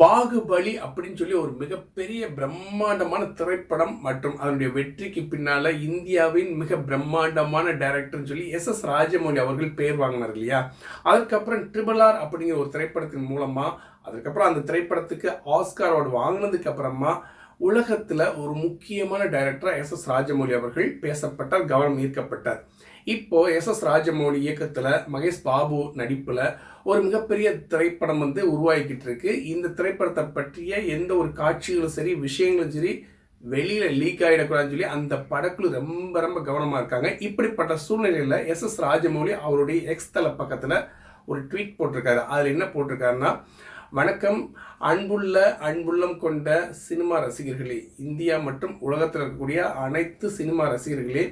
பாகுபலி அப்படின்னு சொல்லி ஒரு மிகப்பெரிய பிரம்மாண்டமான திரைப்படம் மற்றும் அதனுடைய வெற்றிக்கு பின்னால இந்தியாவின் மிக பிரம்மாண்டமான டைரக்டர்னு சொல்லி எஸ் ராஜமௌலி அவர்கள் பேர் வாங்கினார் இல்லையா. அதுக்கப்புறம் RRR அப்படிங்கிற ஒரு திரைப்படத்தின் மூலமா அதுக்கப்புறம் அந்த திரைப்படத்துக்கு ஆஸ்கார் அவார்டு வாங்கினதுக்கு அப்புறமா உலகத்துல ஒரு முக்கியமான டைரக்டரா எஸ் ராஜமௌலி அவர்கள் பேசப்பட்டார், கவனம் ஈர்க்கப்பட்டார். இப்போ எஸ் ராஜமௌலி இயக்கத்துல மகேஷ் பாபு நடிப்புல ஒரு மிகப்பெரிய திரைப்படம் உருவாகிக்கிட்டு இருக்கு. இந்த திரைப்படத்தை பற்றிய எந்த ஒரு காட்சிகளும் சரி, விஷயங்களும் சரி வெளியில லீக் ஆகிடக்கூடாதுன்னு சொல்லி அந்த படக்குழு ரொம்ப ரொம்ப கவனமா இருக்காங்க. இப்படிப்பட்ட சூழ்நிலையில எஸ் ராஜமௌலி அவருடைய எக்ஸ் தள பக்கத்துல ஒரு ட்வீட் போட்டிருக்காரு. அதுல என்ன போட்டிருக்காருன்னா, வணக்கம் அன்புள்ளம் கொண்ட சினிமா ரசிகர்களே, இந்தியா மற்றும் உலகத்தில் இருக்கக்கூடிய அனைத்து சினிமா ரசிகர்களே,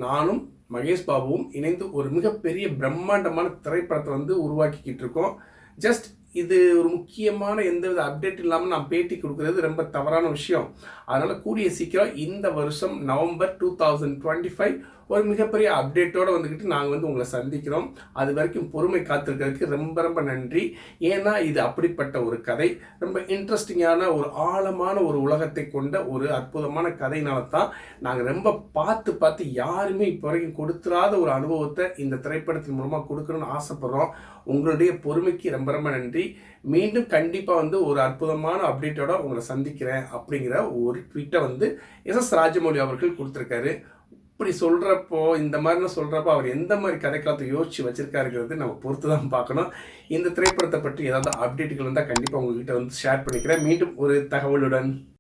நானும் மகேஷ் பாபுவும் இணைந்து ஒரு மிகப்பெரிய பிரம்மாண்டமான திரைப்படத்தை உருவாக்கிக்கிட்டு இருக்கோம். ஜஸ்ட் இது ஒரு முக்கியமான எந்தவித அப்டேட் இல்லாமல் நான் பேட்டி கொடுக்கறது ரொம்ப தவறான விஷயம். அதனால் கூடிய சீக்கிரம் இந்த வருஷம் நவம்பர் 2025 ஒரு மிகப்பெரிய அப்டேட்டோடு வந்துக்கிட்டு நாங்கள் உங்களை சந்திக்கிறோம். அது வரைக்கும் பொறுமை காத்திருக்கிறதுக்கு ரொம்ப ரொம்ப நன்றி. ஏன்னா இது அப்படிப்பட்ட ஒரு கதை, ரொம்ப இன்ட்ரெஸ்டிங்கான ஒரு ஆழமான ஒரு உலகத்தை கொண்ட ஒரு அற்புதமான கதையினால தான் நாங்கள் ரொம்ப பார்த்து யாருமே இப்போ வரைக்கும் கொடுத்துராத ஒரு அனுபவத்தை இந்த திரைப்படத்தின் மூலமாக கொடுக்கணும்னு ஆசைப்படுறோம். உங்களுடைய பொறுமைக்கு ரொம்ப ரொம்ப நன்றி. மீண்டும் கண்டிப்பாக ஒரு அற்புதமான அப்டேட்டோட உங்களை சந்திக்கிறேன் அப்படிங்கிற ஒரு ட்வீட்டை எஸ் ராஜமௌலி அவர்கள் கொடுத்துருக்காரு. இப்படி சொல்கிறப்போ, இந்த மாதிரிலாம் சொல்கிறப்போ அவர் எந்த மாதிரி கதைக்காலத்தை யோசித்து வச்சிருக்காருங்கிறது நம்ம பொறுத்து தான் பார்க்கணும். இந்த திரைப்படத்தை பற்றி ஏதாவது அப்டேட்டுகள் இருந்தால் கண்டிப்பாக உங்ககிட்ட ஷேர் பண்ணிக்கிறேன். மீண்டும் ஒரு தகவலுடன்.